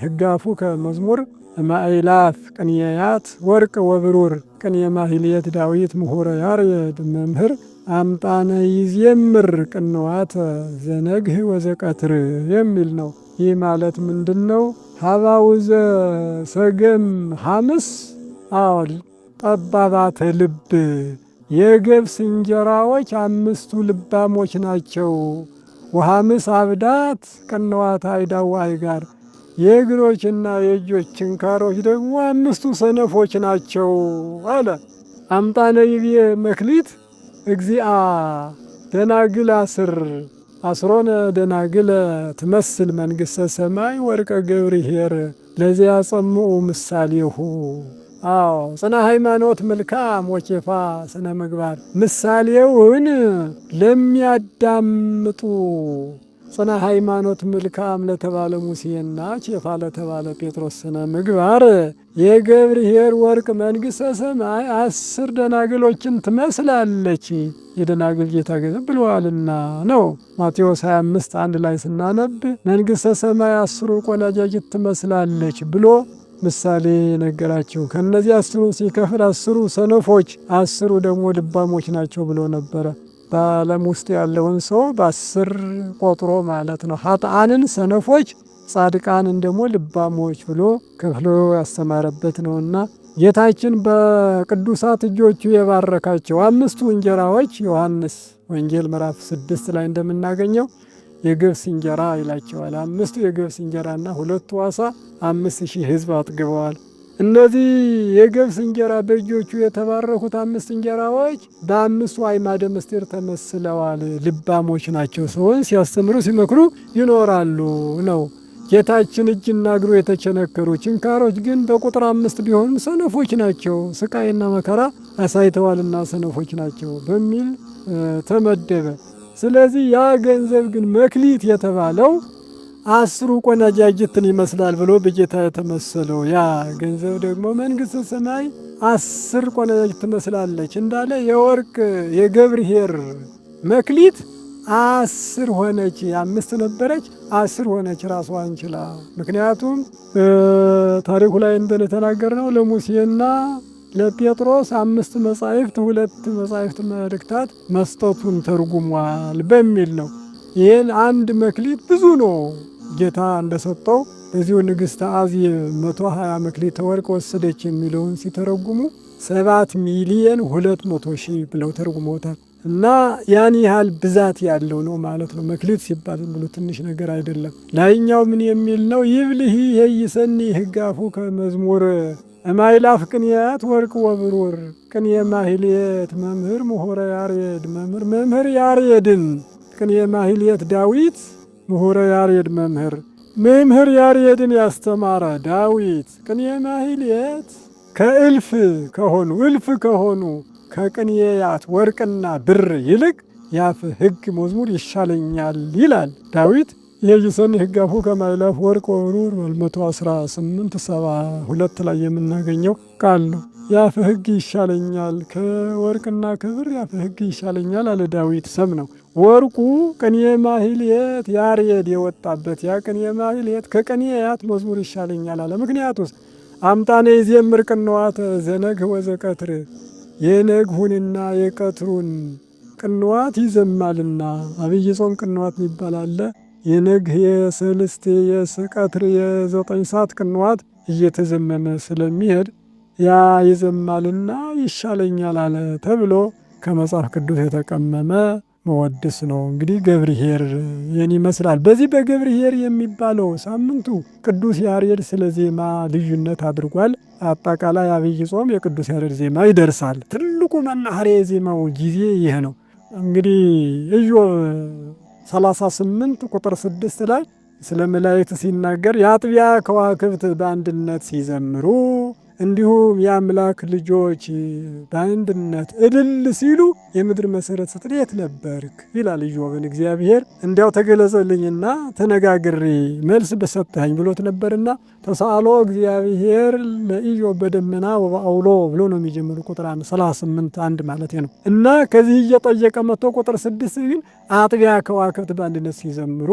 ህጋፉ ከመዝሙር ማእላፍ ቅንየያት ወርቅ ወብሩር ቅንየ ማህልየት ዳዊት ምሁረ ያሬድ መምህር አምጣነ ይዜምር ቅንዋተ ዘነግህ ወዘቀትር የሚል ነው። ይህ ማለት ምንድን ነው? ሀባው ዘሰገም ሐምስ አዎል ጠባባተ ልብ የገብስ እንጀራዎች አምስቱ ልባሞች ናቸው። ወሐምስ አብዳት ቅንዋት አይዳዋይ ጋር የእግሮችና የእጆች ችንካሮች ደግሞ አምስቱ ሰነፎች ናቸው አለ። አምጣነ ይብዬ መክሊት እግዚአ ደናግል አስር አስሮነ ደናግለ ትመስል መንግሥተ ሰማይ ወርቀ ገብርኄር ለዚያ ጸምዑ ምሳሌሁ። አዎ ጽና ሃይማኖት መልካም ወኬፋ ስነ ምግባር ምሳሌውን ለሚያዳምጡ ጽና ሃይማኖት መልካም ለተባለ ሙሴና ኬፋ ለተባለ ጴጥሮስ ስነ ምግባር የገብርኄር ወርቅ መንግሥተ ሰማይ 10 ደናግሎችን ትመስላለች። የደናግል ጌታ ገንዘብ ብለዋልና ነው። ማቴዎስ 25 1 ላይ ስናነብ መንግሥተ ሰማይ 10 ቆነጃጅት ትመስላለች ብሎ ምሳሌ ነገራቸው። ከነዚህ 10 ሲከፍል 10 ሰነፎች 10 ደግሞ ልባሞች ናቸው ብሎ ነበረ። በዓለም ውስጥ ያለውን ሰው በ10 ቆጥሮ ማለት ነው። ኃጥአንን ሰነፎች፣ ጻድቃንን ደግሞ ልባሞች ብሎ ከፍሎ ያስተማረበት ነውና ጌታችን በቅዱሳት እጆቹ የባረካቸው 5ቱ እንጀራዎች ዮሐንስ ወንጌል ምዕራፍ 6 ላይ እንደምናገኘው የገብስ እንጀራ ይላቸዋል። 5ቱ የገብስ እንጀራና 2ቱ ዓሣ 5000 ሕዝብ አጥግበዋል። እነዚህ የገብስ እንጀራ በእጆቹ የተባረኩት 5 እንጀራዎች በ5ቱ አዕማደ ምስጢር ተመስለዋል። ልባሞች ናቸው። ሰውን ሲያስተምሩ ሲመክሩ ይኖራሉ ነው። ጌታችን እጅና እግሩ የተቸነከሩ ችንካሮች ግን በቁጥር 5 ቢሆኑም ሰነፎች ናቸው። ስቃይና መከራ አሳይተዋልና ሰነፎች ናቸው በሚል ተመደበ። ስለዚህ ያ ገንዘብ ግን መክሊት የተባለው 10 ቆነጃጅትን ይመስላል ብሎ በጌታ የተመሰለው ያ ገንዘብ ደግሞ መንግሥተ ሰማይ 10 ቆነጃጅት ትመስላለች እንዳለ የወርቅ የገብርኄር መክሊት 10 ሆነች። 5 ነበረች 10 ሆነች ራሷን ችላ። ምክንያቱም ታሪኩ ላይ እንደተናገርነው ለሙሴና ለጴጥሮስ 5 መጻሕፍት 2 መጻሕፍት መልእክታት መስጠቱን ተርጉሟል በሚል ነው። ይህን አንድ መክሊት ብዙ ነው ጌታ እንደሰጠው በዚሁ ንግሥተ አዜብ 120 መክሊተ ወርቅ ወሰደች የሚለውን ሲተረጉሙ 7,200,000 ብለው ተርጉሞታል። እና ያን ያህል ብዛት ያለው ነው ማለት ነው። መክሊት ሲባል ብሎ ትንሽ ነገር አይደለም። ላይኛው ምን የሚል ነው? ይብልሂ ሄይሰኒ ህጋፉ ከመዝሙር እማይላፍ ቅንያት ወርቅ ወብሩር ቅንየ ማህሌት መምህር ምሁረ ያሬድ መምህር ያሬድን ቅንየ ማህሌት ዳዊት ምሁረ ያሬድ መምህር ያሬድን ያስተማረ ዳዊት ቅንየ ማህሌት ከእልፍ ከሆኑ ከቅኔያት ወርቅና ብር ይልቅ ያፍ ሕግ መዝሙር ይሻለኛል ይላል ዳዊት። የይሰኒ ሕጋሁ ከማይላፍ ወርቅ ወሩር 118:72 ላይ የምናገኘው ቃል ነው። ያፍ ሕግ ይሻለኛል፣ ከወርቅና ከብር ያፍ ሕግ ይሻለኛል አለ ዳዊት። ሰም ነው። ወርቁ ቅኔ ማህሌት ያሬድ የወጣበት ያ ቅኔ ማህሌት ከቅኔያት መዝሙር ይሻለኛል አለ። ምክንያቱስ አምጣኔ ይዜምር ቅንዋተ ዘነግህ ወዘቀትር የነግሁንና የቀትሩን ቅንዋት ይዘማልና። አብይ ጾም ቅንዋት የሚባል አለ። የነግህ የሰልስት የቀትር የ9 ሰዓት ቅንዋት እየተዘመመ ስለሚሄድ ያ ይዘማልና ይሻለኛል አለ ተብሎ ከመጽሐፍ ቅዱስ የተቀመመ መወድስ ነው። እንግዲህ ገብርኄር ይህን ይመስላል። በዚህ በገብርኄር የሚባለው ሳምንቱ ቅዱስ ያሬድ ስለ ዜማ ልዩነት አድርጓል። አጠቃላይ አብይ ጾም የቅዱስ ያሬድ ዜማ ይደርሳል። ትልቁ መናኸሪያ የዜማው ጊዜ ይህ ነው። እንግዲህ ኢዮብ 38 ቁጥር 6 ላይ ስለ መላእክት ሲናገር የአጥቢያ ከዋክብት በአንድነት ሲዘምሩ እንዲሁም የአምላክ ልጆች በአንድነት እልል ሲሉ የምድር መሰረት ስትል የት ነበርክ ይላል ኢዮብን። እግዚአብሔር እንዲያው ተገለጸልኝና ተነጋግሬ መልስ በሰጠኸኝ ብሎት ነበርና ተሳአሎ እግዚአብሔር ለኢዮብ በደመና ወበአውሎ ብሎ ነው የሚጀምሩ ቁጥር 38 1 ማለት ነው። እና ከዚህ እየጠየቀ መጥቶ ቁጥር 6 ግን አጥቢያ ከዋክብት በአንድነት ሲዘምሩ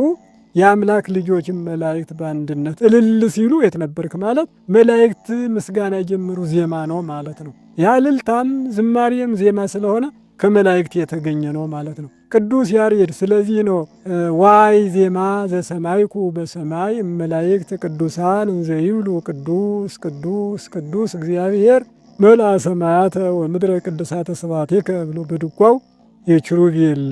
የአምላክ ልጆችም መላእክት በአንድነት እልል ሲሉ የት ነበርክ ማለት መላእክት ምስጋና የጀመሩ ዜማ ነው ማለት ነው። ያ እልልታም ዝማሬም ዜማ ስለሆነ ከመላእክት የተገኘ ነው ማለት ነው ቅዱስ ያሬድ። ስለዚህ ነው ዋይ ዜማ ዘሰማይኩ በሰማይ መላእክት ቅዱሳን እንዘይብሉ ቅዱስ ቅዱስ ቅዱስ እግዚአብሔር መልአ ሰማያተ ወምድረ ቅዱሳተ ስብሐቲከ ብሎ በድጓው የኪሩቤል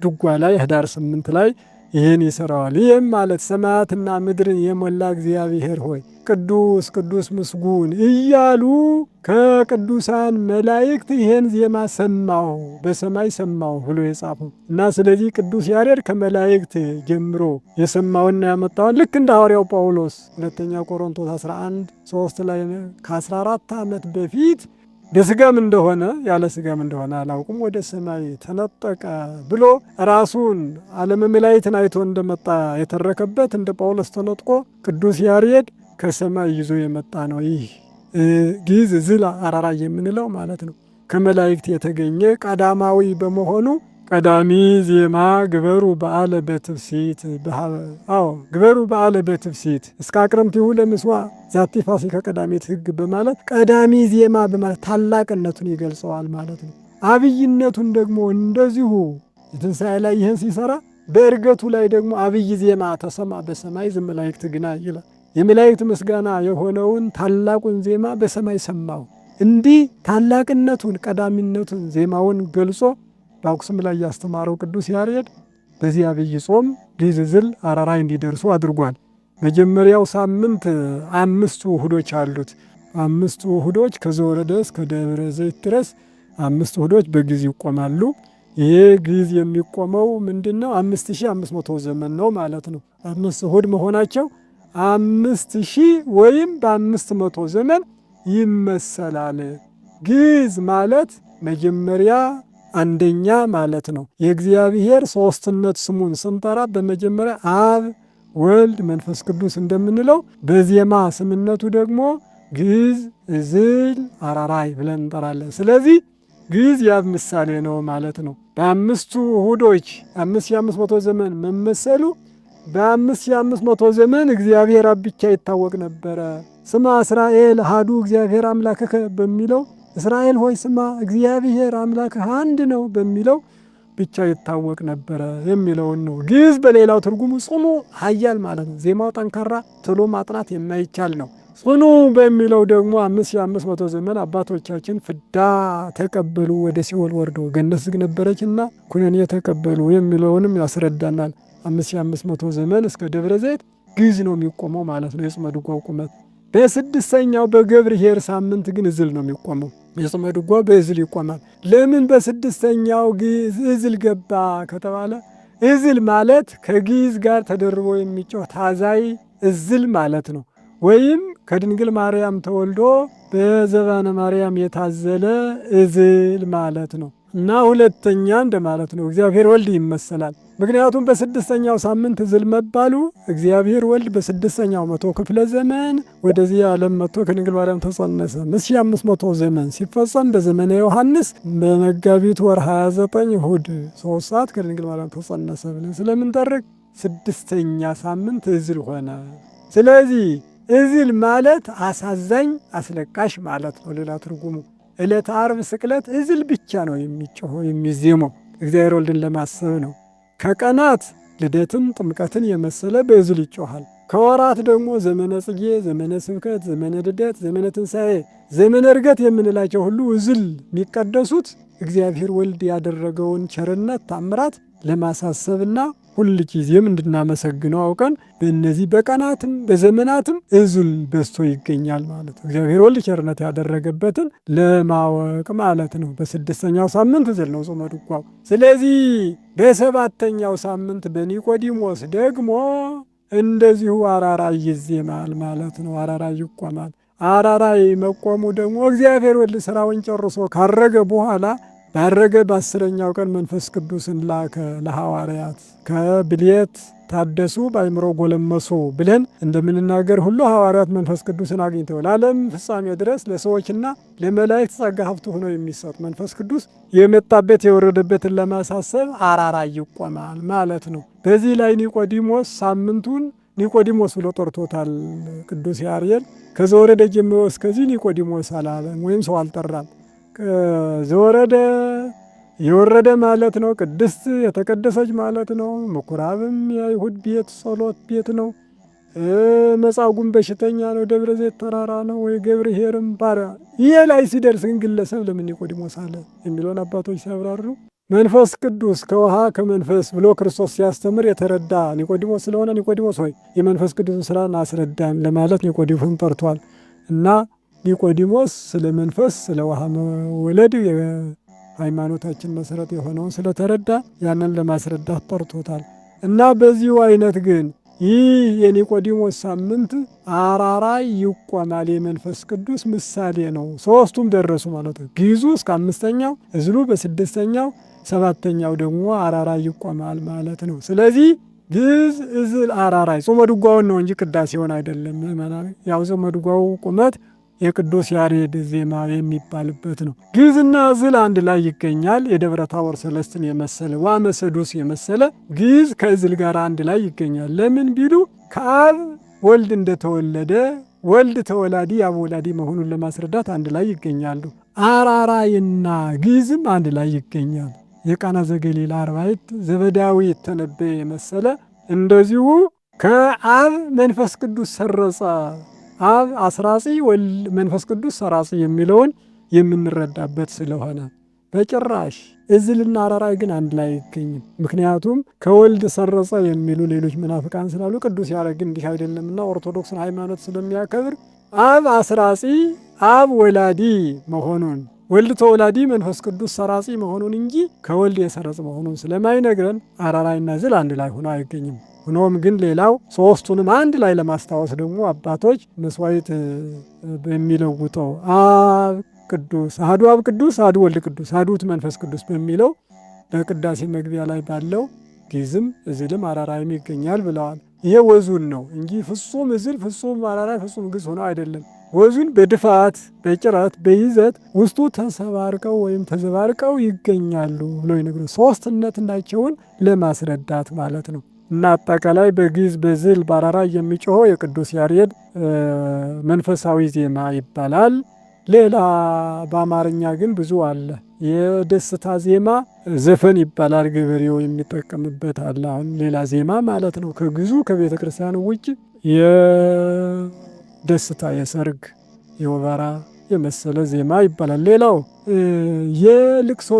ድጓ ላይ ህዳር 8 ላይ ይህን ይሰራዋል። ይህም ማለት ሰማያትና ምድርን የሞላ እግዚአብሔር ሆይ ቅዱስ ቅዱስ ምስጉን እያሉ ከቅዱሳን መላእክት ይህን ዜማ ሰማው በሰማይ ሰማው ብሎ የጻፈው እና ስለዚህ ቅዱስ ያሬድ ከመላእክት ጀምሮ የሰማውና ያመጣውን ልክ እንደ ሐዋርያው ጳውሎስ ሁለተኛ ቆሮንቶስ 11:3 ላይ ከ14 ዓመት በፊት በስጋም እንደሆነ ያለ ስጋም እንደሆነ አላውቅም ወደ ሰማይ ተነጠቀ ብሎ ራሱን ዓለመ መላእክትን አይቶ እንደመጣ የተረከበት እንደ ጳውሎስ ተነጥቆ ቅዱስ ያሬድ ከሰማይ ይዞ የመጣ ነው። ይህ ግዕዝ ዝል አራራይ የምንለው ማለት ነው። ከመላእክት የተገኘ ቀዳማዊ በመሆኑ ቀዳሚ ዜማ ግበሩ በዓለ በትፍሲት ግበሩ በዓለ በትፍሲት እስከ አቅረምቲሁ ለምስዋዕ ዛቲ ፋሲካ ቀዳሜት ሕግ በማለት ቀዳሚ ዜማ በማለት ታላቅነቱን ይገልጸዋል ማለት ነው። አብይነቱን ደግሞ እንደዚሁ የትንሣኤ ላይ ይህን ሲሰራ በእርገቱ ላይ ደግሞ አብይ ዜማ ተሰማ በሰማይ ዘመላእክት ግና ይላል። የመላእክት ምስጋና የሆነውን ታላቁን ዜማ በሰማይ ሰማው። እንዲህ ታላቅነቱን ቀዳሚነቱን ዜማውን ገልጾ በአክሱም ላይ ያስተማረው ቅዱስ ያሬድ በዚህ አብይ ጾም ግዕዝ ዝል አራራይ እንዲደርሱ አድርጓል። መጀመሪያው ሳምንት 5 እሁዶች አሉት። 5 እሁዶች ከዘወረደ እስከ ደብረ ዘይት ድረስ 5 እሁዶች በግዕዝ ይቆማሉ። ይሄ ግዕዝ የሚቆመው ምንድነው? 5500 ዘመን ነው ማለት ነው። 5 እሁድ መሆናቸው 5000 ወይም በ500 ዘመን ይመሰላል። ግዕዝ ማለት መጀመሪያ አንደኛ ማለት ነው። የእግዚአብሔር ሦስትነት ስሙን ስንጠራ በመጀመሪያ አብ ወልድ መንፈስ ቅዱስ እንደምንለው በዜማ ስምነቱ ደግሞ ግዕዝ ዝል አራራይ ብለን እንጠራለን። ስለዚህ ግዕዝ የአብ ምሳሌ ነው ማለት ነው። በ5ቱ እሁዶች 5500 ዘመን መመሰሉ በ5500 ዘመን እግዚአብሔር አብ ብቻ ይታወቅ ነበረ። ስማ እስራኤል አሐዱ እግዚአብሔር አምላክከ በሚለው እስራኤል ሆይ ስማ እግዚአብሔር አምላክህ አንድ ነው በሚለው ብቻ ይታወቅ ነበረ የሚለውን ነው። ግዕዝ በሌላው ትርጉሙ ጽኑ ኃያል ማለት ነው። ዜማው ጠንካራ ትሎ ማጥናት የማይቻል ነው። ጽኑ በሚለው ደግሞ 5500 ዘመን አባቶቻችን ፍዳ ተቀበሉ፣ ወደ ሲኦል ወርደው ገነት ዝግ ነበረችና ኩነኔ ተቀበሉ የሚለውንም ያስረዳናል። 5500 ዘመን እስከ ደብረ ዘይት ግዕዝ ነው የሚቆመው ማለት ነው። የጾመ ድጓው ቁመት በ6ኛው በገብርኄር ሳምንት ግን እዝል ነው የሚቆመው። የጾመ ድጓ በእዝል ይቆማል። ለምን በ6ኛው ግዕዝ እዝል ገባ ከተባለ እዝል ማለት ከግዕዝ ጋር ተደርቦ የሚጮህ ታዛይ እዝል ማለት ነው። ወይም ከድንግል ማርያም ተወልዶ በዘባነ ማርያም የታዘለ እዝል ማለት ነው እና ሁለተኛ እንደማለት ነው። እግዚአብሔር ወልድ ይመሰላል። ምክንያቱም በስድስተኛው ሳምንት እዝል መባሉ እግዚአብሔር ወልድ በስድስተኛው መቶ ክፍለ ዘመን ወደዚህ ዓለም መጥቶ ከድንግል ማርያም ተጸነሰ። 1500 ዘመን ሲፈጸም በዘመነ ዮሐንስ በመጋቢት ወር 29 እሁድ 3 ሰዓት ከድንግል ማርያም ተጸነሰ ብለን ስለምንጠርቅ ስድስተኛ ሳምንት እዝል ሆነ። ስለዚህ እዝል ማለት አሳዛኝ አስለቃሽ ማለት ነው። ሌላ ትርጉሙ ዕለተ ዓርብ ስቅለት እዝል ብቻ ነው የሚጮኸው የሚዜመው እግዚአብሔር ወልድን ለማሰብ ነው። ከቀናት ልደትን ጥምቀትን የመሰለ በእዝል ይጮኻል። ከወራት ደግሞ ዘመነ ጽጌ፣ ዘመነ ስብከት፣ ዘመነ ልደት፣ ዘመነ ትንሣኤ፣ ዘመነ ዕርገት የምንላቸው ሁሉ እዝል የሚቀደሱት እግዚአብሔር ወልድ ያደረገውን ቸርነት ታምራት ለማሳሰብና ሁል ጊዜም እንድናመሰግነው አውቀን በእነዚህ በቀናትም በዘመናትም እዝል በዝቶ ይገኛል ማለት ነው። እግዚአብሔር ወልድ ቸርነት ያደረገበትን ለማወቅ ማለት ነው። በስድስተኛው ሳምንት እዝል ነው ጾመ ድጓው። ስለዚህ በሰባተኛው ሳምንት በኒቆዲሞስ ደግሞ እንደዚሁ አራራይ ይዜማል ማለት ነው። አራራይ ይቆማል። አራራይ መቆሙ ደግሞ እግዚአብሔር ወልድ ስራውን ጨርሶ ካረገ በኋላ ባረገ በ10ኛው ቀን መንፈስ ቅዱስን ላከ ለሐዋርያት። ከብልየት ታደሱ በአእምሮ ጎለመሱ ብለን እንደምንናገር ሁሉ ሐዋርያት መንፈስ ቅዱስን አግኝተው ለዓለም ፍጻሜ ድረስ ለሰዎችና ለመላእክት ጸጋ ሀብት ሆኖ የሚሰጥ መንፈስ ቅዱስ የመጣበት የወረደበትን ለማሳሰብ አራራይ ይቆማል ማለት ነው። በዚህ ላይ ኒቆዲሞስ ሳምንቱን ኒቆዲሞስ ብሎ ጠርቶታል ቅዱስ ያሬድ። ከዘወረደ ጀምሮ እስከዚህ ኒቆዲሞስ አላለም ወይም ሰው አልጠራም። ዘወረደ የወረደ ማለት ነው። ቅድስት የተቀደሰች ማለት ነው። ምኩራብም የአይሁድ ቤት ጸሎት ቤት ነው። መጻጉዕም በሽተኛ ነው። ደብረ ዘይት ተራራ ነው። ወይ ገብርኄርም ባሪያ። ይሄ ላይ ሲደርስ ግን ግለሰብ ለምን ኒቆዲሞስ አለ የሚለውን አባቶች ሲያብራሩ መንፈስ ቅዱስ ከውሃ ከመንፈስ ብሎ ክርስቶስ ሲያስተምር የተረዳ ኒቆዲሞስ ስለሆነ ኒቆዲሞስ ሆይ የመንፈስ ቅዱስን ስራ አስረዳን ለማለት ኒቆዲሞስን ጠርቷል እና ኒቆዲሞስ ስለ መንፈስ ስለ ውሃ መወለድ የሃይማኖታችን መሰረት የሆነውን ስለተረዳ ያንን ለማስረዳት ጠርቶታል እና በዚሁ አይነት ግን ይህ የኒቆዲሞስ ሳምንት አራራይ ይቆማል የመንፈስ ቅዱስ ምሳሌ ነው። ሦስቱም ደረሱ ማለት ነው። ግዕዙ እስከ 5ኛው፣ እዝሉ በ6ኛው፣ 7ኛው ደግሞ አራራይ ይቆማል ማለት ነው። ስለዚህ ግዕዝ፣ እዝል፣ አራራይ ጾመ ድጓውን ነው እንጂ ቅዳሴውን አይደለም። ያው ጾመ ድጓው ቁመት የቅዱስ ያሬድ ዜማ የሚባልበት ነው። ግዕዝና እዝል አንድ ላይ ይገኛል። የደብረ ታቦር ሰለስትን የመሰለ ዋመሰዱስ የመሰለ ግዕዝ ከእዝል ጋር አንድ ላይ ይገኛል። ለምን ቢሉ ከአብ ወልድ እንደተወለደ ወልድ ተወላዲ አብ ወላዲ መሆኑን ለማስረዳት አንድ ላይ ይገኛሉ። አራራይና ግዕዝም አንድ ላይ ይገኛል። የቃና ዘገሊላ አርባዕት ዘበዳዊት ተነበየ የመሰለ እንደዚሁ ከአብ መንፈስ ቅዱስ ሰረጸ አብ አስራጺ ወልድ መንፈስ ቅዱስ ሰራጺ የሚለውን የምንረዳበት ስለሆነ በጭራሽ እዝልና አራራይ ግን አንድ ላይ አይገኝም። ምክንያቱም ከወልድ ሰረጸ የሚሉ ሌሎች መናፍቃን ስላሉ ቅዱስ ያሬድ ግን እንዲህ አይደለምና ኦርቶዶክስን ሃይማኖት ስለሚያከብር አብ አስራጺ አብ ወላዲ መሆኑን ወልድ ተወላዲ መንፈስ ቅዱስ ሰራጺ መሆኑን እንጂ ከወልድ የሰረጽ መሆኑን ስለማይነግረን አራራይና እዝል አንድ ላይ ሆኖ አይገኝም። ሆኖም ግን ሌላው ሦስቱንም አንድ ላይ ለማስታወስ ደግሞ አባቶች መስዋዕት በሚለውጠው አብ ቅዱስ አሐዱ አብ ቅዱስ አሐዱ ወልድ ቅዱስ አሐዱ ውእቱ መንፈስ ቅዱስ በሚለው በቅዳሴ መግቢያ ላይ ባለው ግዕዝም እዝልም አራራይም ይገኛል ብለዋል። ይሄ ወዙን ነው እንጂ ፍጹም እዝል ፍጹም አራራይ ፍጹም ግዕዝ ሆኖ አይደለም። ወዙን በድፋት በጭረት በይዘት ውስጡ ተሰባርቀው ወይም ተዘባርቀው ይገኛሉ ብሎ ይነግሩ ሦስትነታቸውን ለማስረዳት ማለት ነው። እና አጠቃላይ በግዕዝ በእዝል በአራራይ የሚጮኸው የቅዱስ ያሬድ መንፈሳዊ ዜማ ይባላል። ሌላ በአማርኛ ግን ብዙ አለ። የደስታ ዜማ ዘፈን ይባላል። ገበሬው የሚጠቀምበት አለ። አሁን ሌላ ዜማ ማለት ነው። ከግዕዙ ከቤተ ክርስቲያኑ ውጭ የደስታ የሰርግ የወበራ የመሰለ ዜማ ይባላል። ሌላው የልቅሶ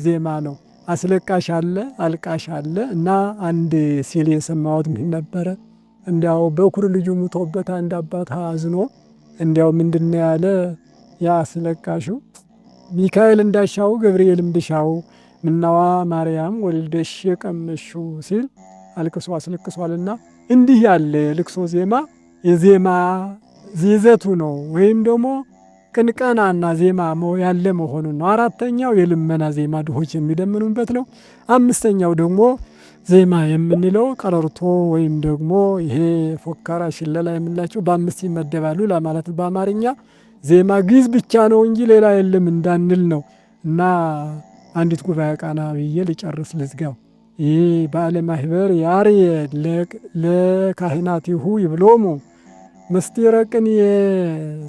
ዜማ ነው። አስለቃሽ አለ፣ አልቃሽ አለ። እና አንድ ሲል የሰማሁት ምን ነበረ፣ እንዲያው በኩር ልጁ ሙቶበት አንድ አባት አዝኖ እንዲያው ምንድነው ያለ ያ አስለቃሹ ሚካኤል እንዳሻው ገብርኤልም ብሻው ምናዋ ማርያም ወልደሽ የቀመሽው ሲል አልቅሶ አስለቅሷልና እንዲህ ያለ ልቅሶ ዜማ የዜማ ይዘቱ ነው ወይም ደግሞ ቅንቀናና ዜማ ያለ መሆኑን ነው። አራተኛው የልመና ዜማ ድሆች የሚለምኑበት ነው። አምስተኛው ደግሞ ዜማ የምንለው ቀረርቶ ወይም ደግሞ ይሄ ፎከራ፣ ሽለላ የምንላቸው በአምስት ይመደባሉ ለማለት በአማርኛ ዜማ ግዕዝ ብቻ ነው እንጂ ሌላ የለም እንዳንል ነው። እና አንዲት ጉባኤ ቃና ብዬ ልጨርስ ልዝጋው። ይህ በዓለ ማኅበር ያሬድ ለካህናቲሁ ይብሎሙ ምስጢረ ቅንየ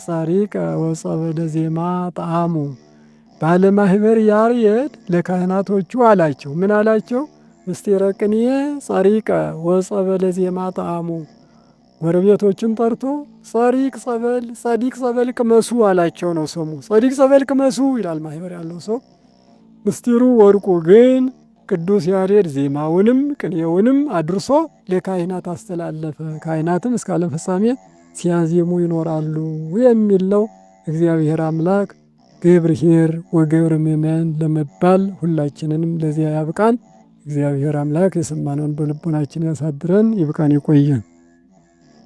ጸሪቀ ወጸበለ ዜማ ጣዕሙ። በዓለ ማኅበር ያሬድ ለካህናቶቹ አላቸው። ምን አላቸው? ምስጢረ ቅንየ ጸሪቀ ወጸበለ ዜማ ጣዕሙ። ጎረቤቶችን ጠርቶ ጸሪቅ ጸበል፣ ጸዲቅ ጸበል ቅመሱ አላቸው ነው ስሙ። ጸዲቅ ጸበል ቅመሱ ይላል ማኅበር ያለው ሰው። ምስጢሩ ወርቁ ግን ቅዱስ ያሬድ ዜማውንም ቅኔውንም አድርሶ ለካህናት አስተላለፈ። ካህናትም እስከ ዓለም ፍጻሜ ሲያዜሙ ይኖራሉ የሚል ነው። እግዚአብሔር አምላክ ገብርኄር ወገብረ ምእመን ለመባል ሁላችንንም ለዚያ ያብቃን። እግዚአብሔር አምላክ የሰማነውን በልቦናችን ያሳድረን። ይብቃን፣ ይቆየን።